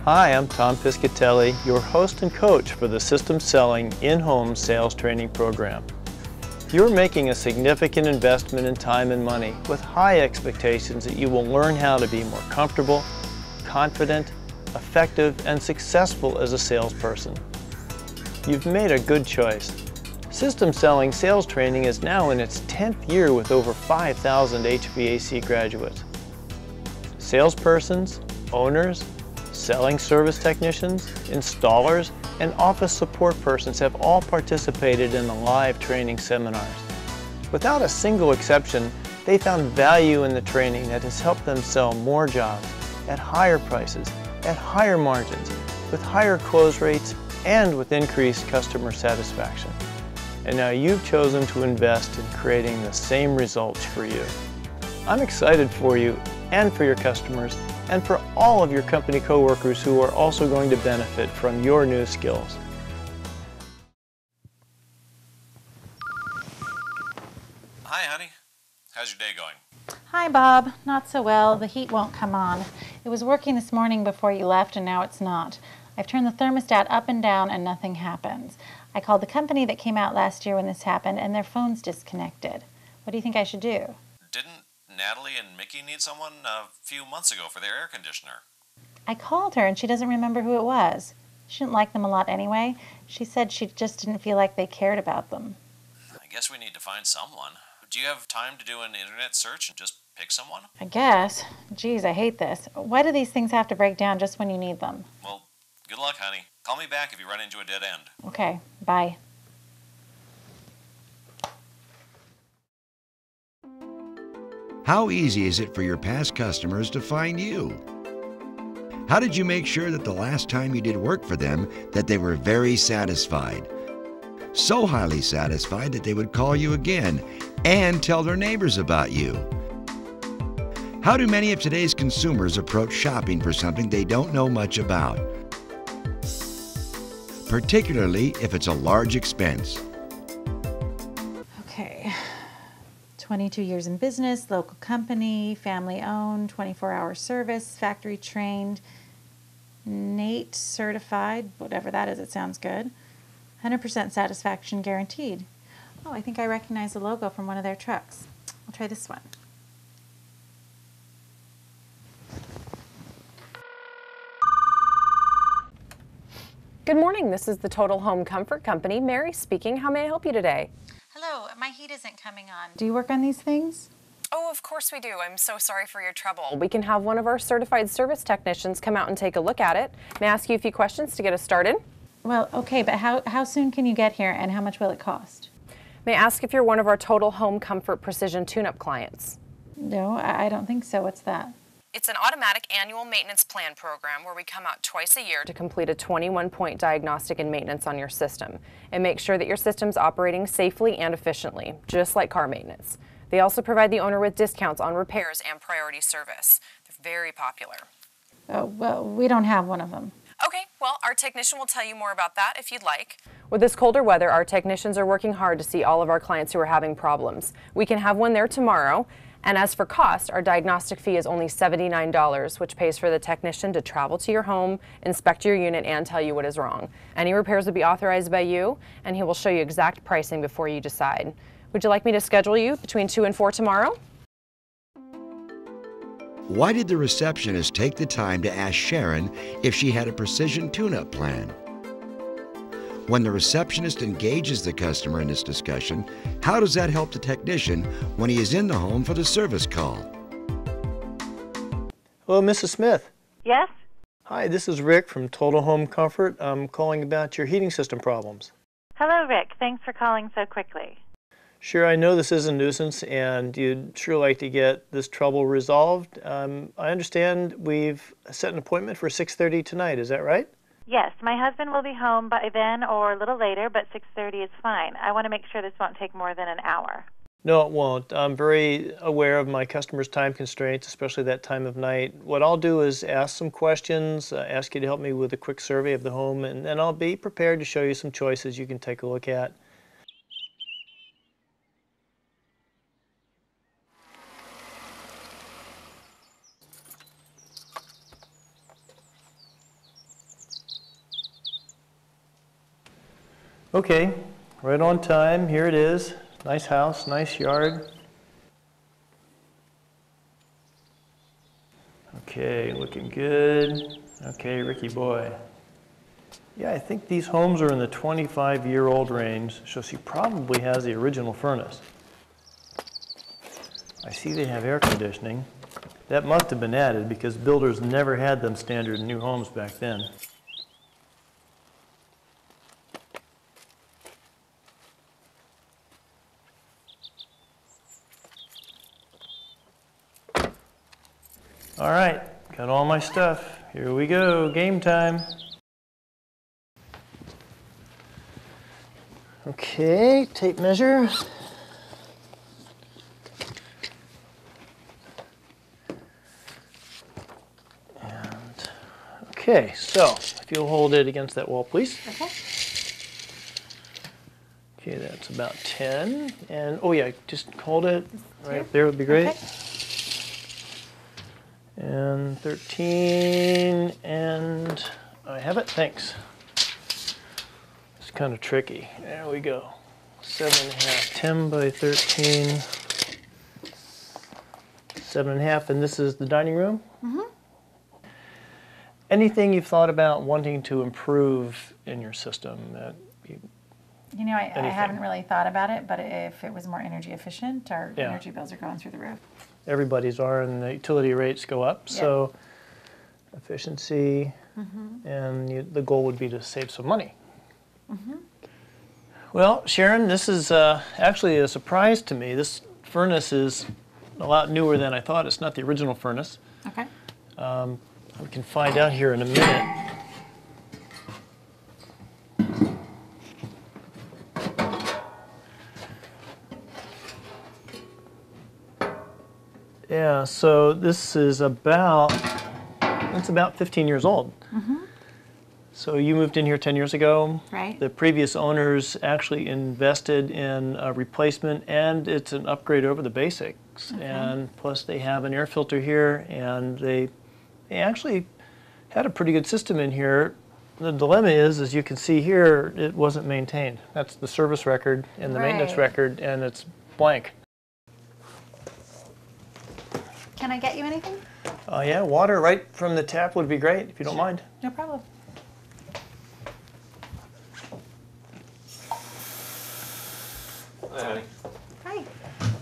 Hi, I'm Tom Piscatelli, your host and coach for the System Selling in-home sales training program. You're making a significant investment in time and money with high expectations that you will learn how to be more comfortable, confident, effective, and successful as a salesperson. You've made a good choice. System Selling sales training is now in its 10th year with over 5,000 HVAC graduates. Salespersons, owners, selling service technicians, installers, and office support persons have all participated in the live training seminars. Without a single exception, they found value in the training that has helped them sell more jobs at higher prices, at higher margins, with higher close rates, and with increased customer satisfaction. And now you've chosen to invest in creating the same results for you. I'm excited for you and for your customers and for all of your company coworkers who are also going to benefit from your new skills. Hi, honey. How's your day going? Hi, Bob. Not so well. The heat won't come on. It was working this morning before you left, and now it's not. I've turned the thermostat up and down, and nothing happens. I called the company that came out last year when this happened, and their phone's disconnected. What do you think I should do? Didn't Natalie and Mickey need someone a few months ago for their air conditioner? I called her, and she doesn't remember who it was. She didn't like them a lot anyway. She said she just didn't feel like they cared about them. I guess we need to find someone. Do you have time to do an internet search and just pick someone? I guess. Geez, I hate this. Why do these things have to break down just when you need them? Well, good luck, honey. Call me back if you run into a dead end. Okay, bye. How easy is it for your past customers to find you? How did you make sure that the last time you did work for them that they were very satisfied? So highly satisfied that they would call you again and tell their neighbors about you. How do many of today's consumers approach shopping for something they don't know much about? Particularly if it's a large expense. Okay. 22 years in business, local company, family owned, 24-hour service, factory trained, NATE certified, whatever that is, it sounds good. 100% satisfaction guaranteed. Oh, I think I recognize the logo from one of their trucks. I'll try this one. Good morning, this is the Total Home Comfort Company. Mary speaking. How may I help you today? Hello, my heat isn't coming on. Do you work on these things? Oh, of course we do. I'm so sorry for your trouble. We can have one of our certified service technicians come out and take a look at it. May I ask you a few questions to get us started? Well, okay, but how soon can you get here and how much will it cost? May I ask if you're one of our Total Home Comfort Precision Tune-Up clients? No, I don't think so. What's that? It's an automatic annual maintenance plan program where we come out twice a year to complete a 21-point diagnostic and maintenance on your system and make sure that your system's operating safely and efficiently, just like car maintenance. They also provide the owner with discounts on repairs and priority service. They're very popular. Oh, well, we don't have one of them. Okay, well, our technician will tell you more about that if you'd like. With this colder weather, our technicians are working hard to see all of our clients who are having problems. We can have one there tomorrow. And as for cost, our diagnostic fee is only $79, which pays for the technician to travel to your home, inspect your unit, and tell you what is wrong. Any repairs will be authorized by you, and he will show you exact pricing before you decide. Would you like me to schedule you between 2 and 4 tomorrow? Why did the receptionist take the time to ask Sharon if she had a precision tune-up plan? When the receptionist engages the customer in this discussion, how does that help the technician when he is in the home for the service call? Hello, Mrs. Smith. Yes? Hi, this is Rick from Total Home Comfort. I'm calling about your heating system problems. Hello, Rick. Thanks for calling so quickly. Sure, I know this is a nuisance and you'd sure like to get this trouble resolved. I understand we've set an appointment for 6:30 tonight, is that right? Yes, my husband will be home by then or a little later, but 6:30 is fine. I want to make sure this won't take more than an hour. No, it won't. I'm very aware of my customers' time constraints, especially that time of night. What I'll do is ask some questions, ask you to help me with a quick survey of the home, and then I'll be prepared to show you some choices you can take a look at. Okay, right on time. Here it is. Nice house, nice yard. Okay, looking good. Okay, Ricky boy. Yeah, I think these homes are in the 25-year-old range, so she probably has the original furnace. I see they have air conditioning. That must have been added because builders never had them standard in new homes back then. All right, got all my stuff. Here we go, game time. Okay, tape measure. And, okay, so if you'll hold it against that wall, please. Okay. Okay, that's about 10. And, oh yeah, just hold it right up there would be great. Okay. And 13, and I have it, thanks. It's kind of tricky. There we go. 7.5, 10 by 13, 7.5, and this is the dining room? Mm-hmm. Anything you've thought about wanting to improve in your system? You know, I haven't really thought about it, but if it was more energy efficient, our energy bills are going through the roof. Everybody's are, and the utility rates go up, so efficiency, and the goal would be to save some money. Well, Sharon, this is actually a surprise to me. This furnace is a lot newer than I thought. It's not the original furnace. Okay. We can find out here in a minute. Yeah, so this is about 15 years old. So you moved in here 10 years ago. Right. The previous owners actually invested in a replacement, and it's an upgrade over the basics. Okay. And plus they have an air filter here, and they actually had a pretty good system in here. The dilemma is, as you can see here, it wasn't maintained. That's the service record and the maintenance record, and it's blank. Can I get you anything? Yeah, water right from the tap would be great, if you don't mind. No problem. Hi, honey. Hi.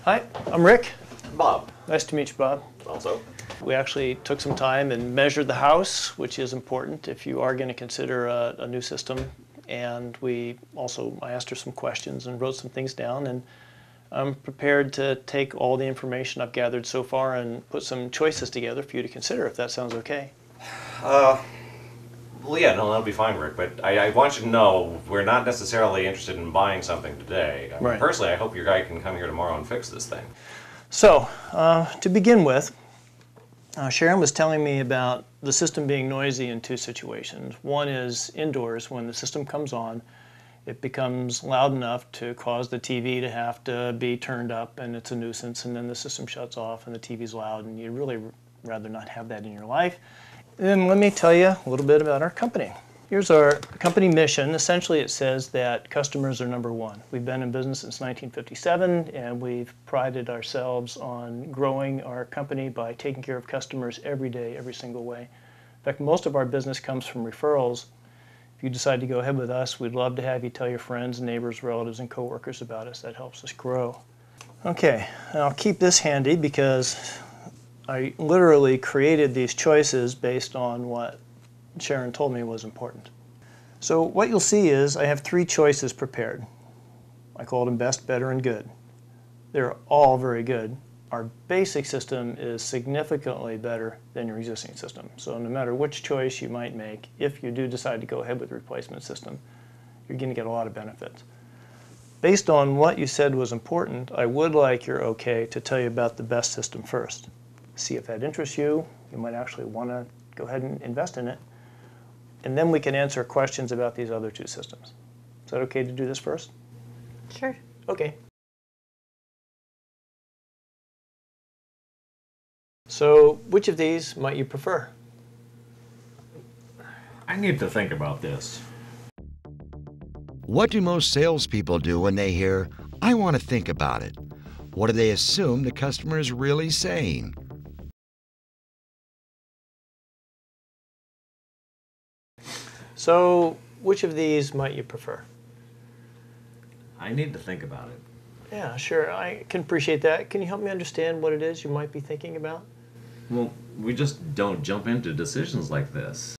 Hi, I'm Rick. Bob. Nice to meet you, Bob. Also. We actually took some time and measured the house, which is important if you are going to consider a new system. And I asked her some questions and wrote some things down. And I'm prepared to take all the information I've gathered so far and put some choices together for you to consider, if that sounds okay. Well, yeah, no, that'll be fine, Rick. But I want you to know we're not necessarily interested in buying something today. I mean, personally, I hope your guy can come here tomorrow and fix this thing. So, to begin with, Sharon was telling me about the system being noisy in two situations. One is indoors, when the system comes on, it becomes loud enough to cause the TV to have to be turned up, and it's a nuisance, and then the system shuts off and the TV's loud, and you'd really rather not have that in your life. And let me tell you a little bit about our company. Here's our company mission. Essentially, it says that customers are number one. We've been in business since 1957, and we've prided ourselves on growing our company by taking care of customers every day, every single way. In fact, most of our business comes from referrals. If you decide to go ahead with us, we'd love to have you tell your friends, neighbors, relatives, and coworkers about us. That helps us grow. Okay, I'll keep this handy because I literally created these choices based on what Sharon told me was important. So what you'll see is I have three choices prepared. I called them best, better, and good. They're all very good. Our basic system is significantly better than your existing system. So no matter which choice you might make, if you do decide to go ahead with the replacement system, you're going to get a lot of benefits. Based on what you said was important, I would like your okay to tell you about the best system first. See if that interests you. You might actually want to go ahead and invest in it. And then we can answer questions about these other two systems. Is that okay to do this first? Sure. Okay. So, which of these might you prefer? I need to think about this. What do most salespeople do when they hear, "I want to think about it"? What do they assume the customer is really saying? So, which of these might you prefer? I need to think about it. Yeah, sure. I can appreciate that. Can you help me understand what it is you might be thinking about? Well, we just don't jump into decisions like this.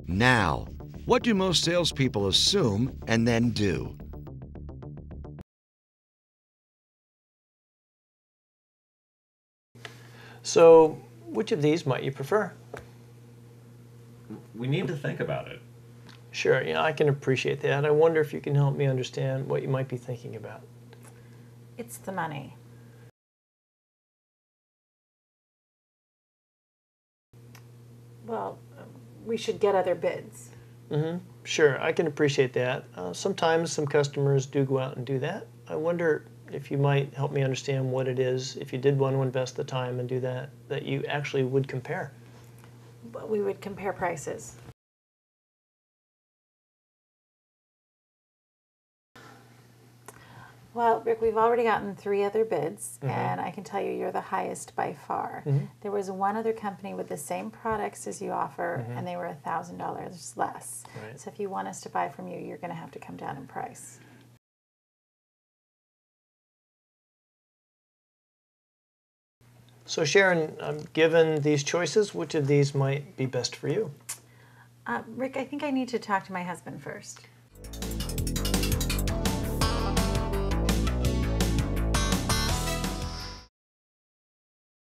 Now, what do most salespeople assume and then do? So, which of these might you prefer? We need to think about it. Sure, yeah, I can appreciate that. I wonder if you can help me understand what you might be thinking about. It's the money. Well, we should get other bids. Sure, I can appreciate that. Sometimes some customers do go out and do that. I wonder if you might help me understand what it is, if you did want to invest the time and do that, that you actually would compare. But we would compare prices. Well, Rick, we've already gotten 3 other bids, and I can tell you you're the highest by far. There was one other company with the same products as you offer, and they were $1,000 less. Right. So if you want us to buy from you, you're going to have to come down in price. So Sharon, given these choices, which of these might be best for you? Rick, I think I need to talk to my husband first.